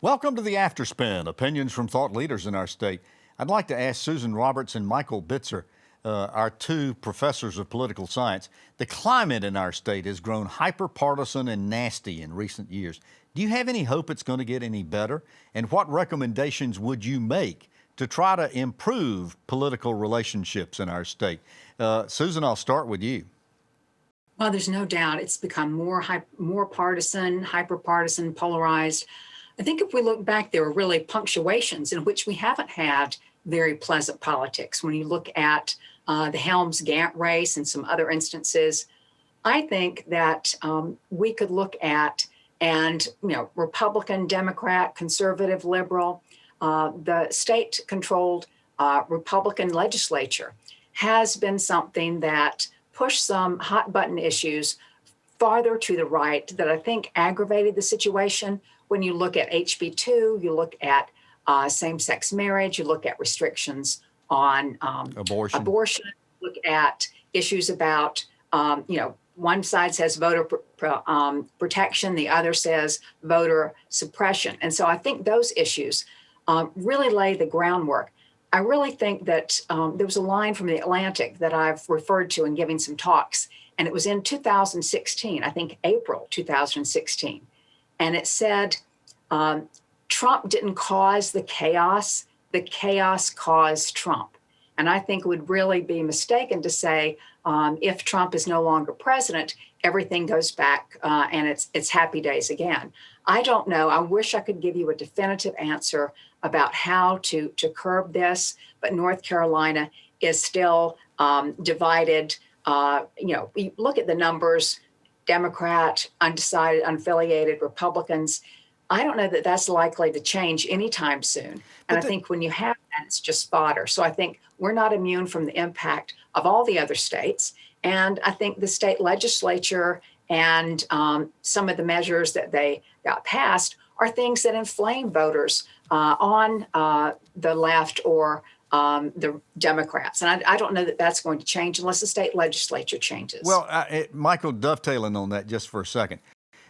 Welcome to the Afterspin, opinions from thought leaders in our state. I'd like to ask Susan Roberts and Michael Bitzser, our two professors of political science. The climate in our state has grown hyperpartisan and nasty in recent years. Do you have any hope it's going to get any better? And what recommendations would you make to try to improve political relationships in our state? Susan, I'll start with you. Well, there's no doubt it's become more partisan, hyper-partisan, polarized. I think if we look back, there were really punctuations in which we haven't had very pleasant politics. When you look at the Helms-Gantt race and some other instances, I think that we could look at, Republican, Democrat, conservative, liberal, the state-controlled Republican legislature has been something that pushed some hot-button issues farther to the right that I think aggravated the situation. When you look at HB 2, you look at same-sex marriage, you look at restrictions on abortion, look at issues about, one side says voter protection, the other says voter suppression. And so I think those issues really lay the groundwork. I really think that there was a line from the Atlantic that I've referred to in giving some talks, and it was in 2016, I think April 2016. And it said, Trump didn't cause the chaos caused Trump. And I think it would really be mistaken to say, if Trump is no longer president, everything goes back and it's happy days again. I don't know. I wish I could give you a definitive answer about how to curb this, but North Carolina is still divided. We look at the numbers, Democrat, undecided, unaffiliated, Republicans. I don't know that that's likely to change anytime soon. And I think when you have that, it's just fodder. So I think we're not immune from the impact of all the other states. And I think the state legislature and some of the measures that they got passed are things that inflame voters on the left or the Democrats. And I don't know that that's going to change unless the state legislature changes. Well, Michael, dovetailing on that just for a second,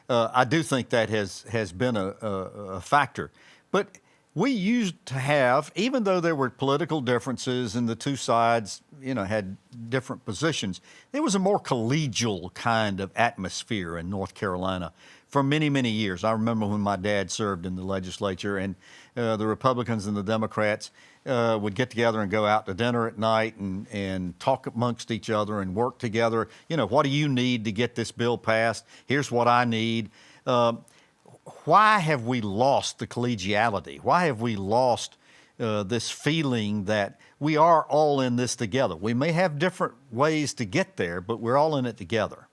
I do think that has been a factor. But we used to have, even though there were political differences and the two sides, had different positions, there was a more collegial kind of atmosphere in North Carolina for many, many years. I remember when my dad served in the legislature, and the Republicans and the Democrats would get together and go out to dinner at night and talk amongst each other and work together. What do you need to get this bill passed? Here's what I need. Why have we lost the collegiality? Why have we lost this feeling that we are all in this together? We may have different ways to get there, but we're all in it together.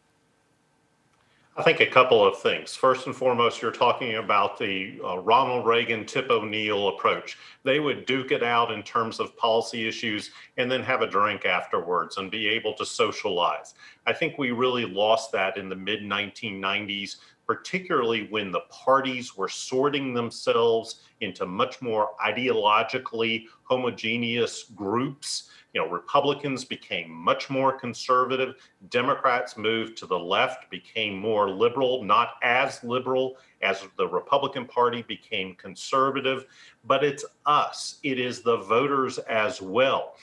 I think a couple of things. First and foremost, you're talking about the Ronald Reagan, Tip O'Neill approach. They would duke it out in terms of policy issues and then have a drink afterwards and be able to socialize. I think we really lost that in the mid-1990s, particularly when the parties were sorting themselves into much more ideologically homogeneous groups. Republicans became much more conservative. Democrats moved to the left, became more liberal, not as liberal as the Republican Party became conservative. But it's us. It is the voters as well.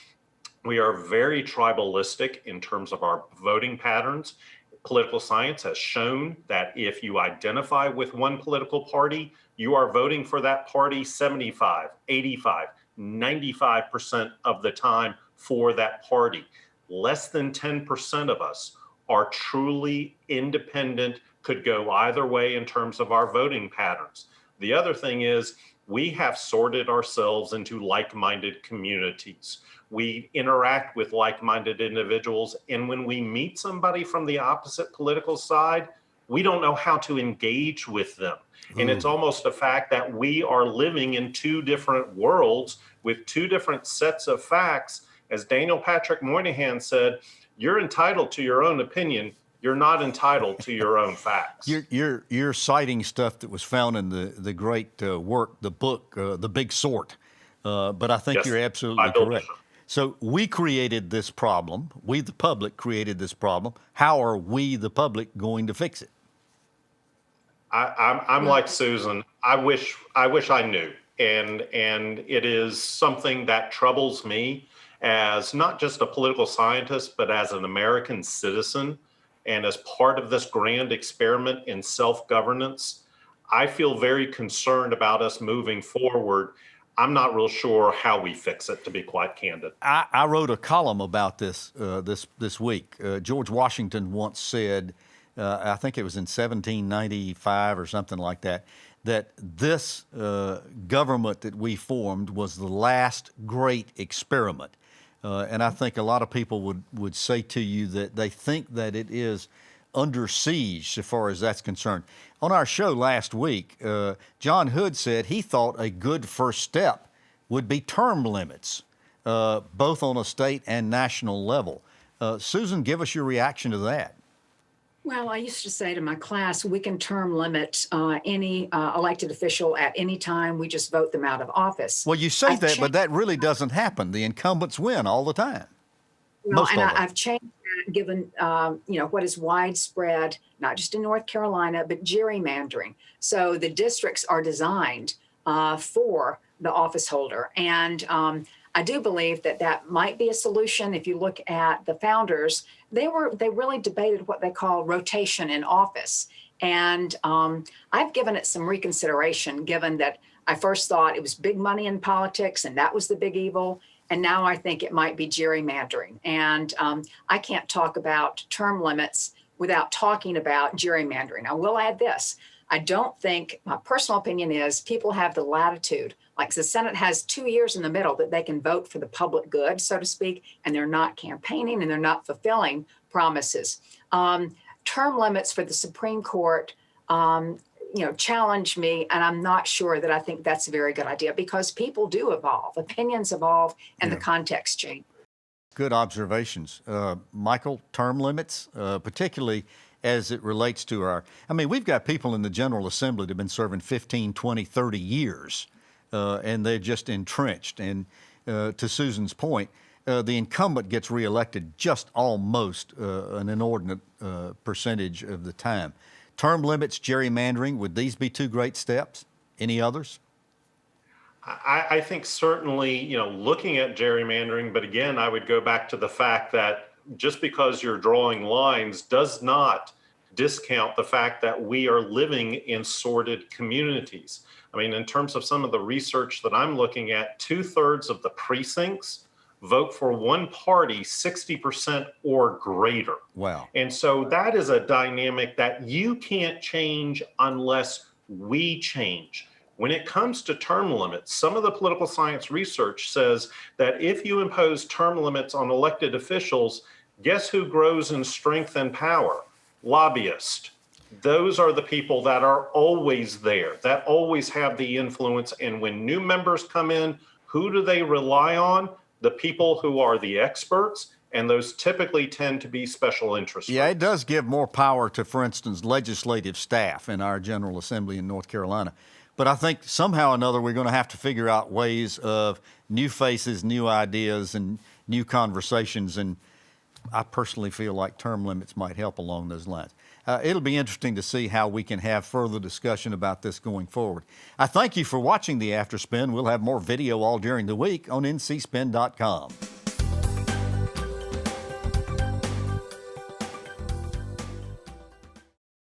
We are very tribalistic in terms of our voting patterns. Political science has shown that if you identify with one political party, you are voting for that party 75, 85, 95% of the time for that party. Less than 10% of us are truly independent, could go either way in terms of our voting patterns. The other thing is we have sorted ourselves into like-minded communities. We interact with like-minded individuals, and when we meet somebody from the opposite political side, we don't know how to engage with them. And it's almost a fact that we are living in two different worlds with two different sets of facts. As Daniel Patrick Moynihan said, you're entitled to your own opinion. You're not entitled to your own facts. You're citing stuff that was found in the great work, the book, The Big Sort. But I think you're absolutely correct. So we created this problem. We, the public, created this problem. How are we, the public, going to fix it? I'm like Susan. I wish I knew, and it is something that troubles me as not just a political scientist, but as an American citizen, and as part of this grand experiment in self-governance. I feel very concerned about us moving forward. I'm not real sure how we fix it, to be quite candid. I wrote a column about this this week. George Washington once said, I think it was in 1795 or something like that, that this government that we formed was the last great experiment. And I think a lot of people would say to you that they think that it is under siege so far as that's concerned. On our show last week, John Hood said he thought a good first step would be term limits, both on a state and national level. Susan, give us your reaction to that. Well, I used to say to my class, we can term limit any elected official at any time. We just vote them out of office. Well, you say that, but that really doesn't happen. The incumbents win all the time. Well, and I've changed that given, what is widespread, not just in North Carolina, but gerrymandering. So the districts are designed for the office holder. And I do believe that might be a solution. If you look at the founders, they really debated what they call rotation in office. And I've given it some reconsideration, given that I first thought it was big money in politics and that was the big evil. And now I think it might be gerrymandering. And I can't talk about term limits without talking about gerrymandering. I will add this. I don't think, my personal opinion is, people have the latitude. Like the Senate has 2 years in the middle that they can vote for the public good, so to speak, and they're not campaigning and they're not fulfilling promises. Term limits for the Supreme Court, challenge me, and I'm not sure that I think that's a very good idea, because people do evolve, opinions evolve, and the context change. Good observations. Michael, term limits, particularly as it relates to we've got people in the General Assembly that have been serving 15, 20, 30 years, and they're just entrenched. And to Susan's point, the incumbent gets reelected just almost an inordinate percentage of the time. Term limits, gerrymandering, would these be two great steps? Any others? I think certainly, looking at gerrymandering, but again, I would go back to the fact that just because you're drawing lines does not discount the fact that we are living in sordid communities. In terms of some of the research that I'm looking at, 2/3 of the precincts vote for one party 60% or greater. Wow. And so that is a dynamic that you can't change unless we change. When it comes to term limits, some of the political science research says that if you impose term limits on elected officials, guess who grows in strength and power? Lobbyists. Those are the people that are always there, that always have the influence. And when new members come in, who do they rely on? The people who are the experts, and those typically tend to be special interest groups. Yeah, it does give more power to, for instance, legislative staff in our General Assembly in North Carolina. But I think somehow or another we're going to have to figure out ways of new faces, new ideas, and new conversations. And I personally feel like term limits might help along those lines. It'll be interesting to see how we can have further discussion about this going forward. I thank you for watching the After Spin. We'll have more video all during the week on ncspin.com.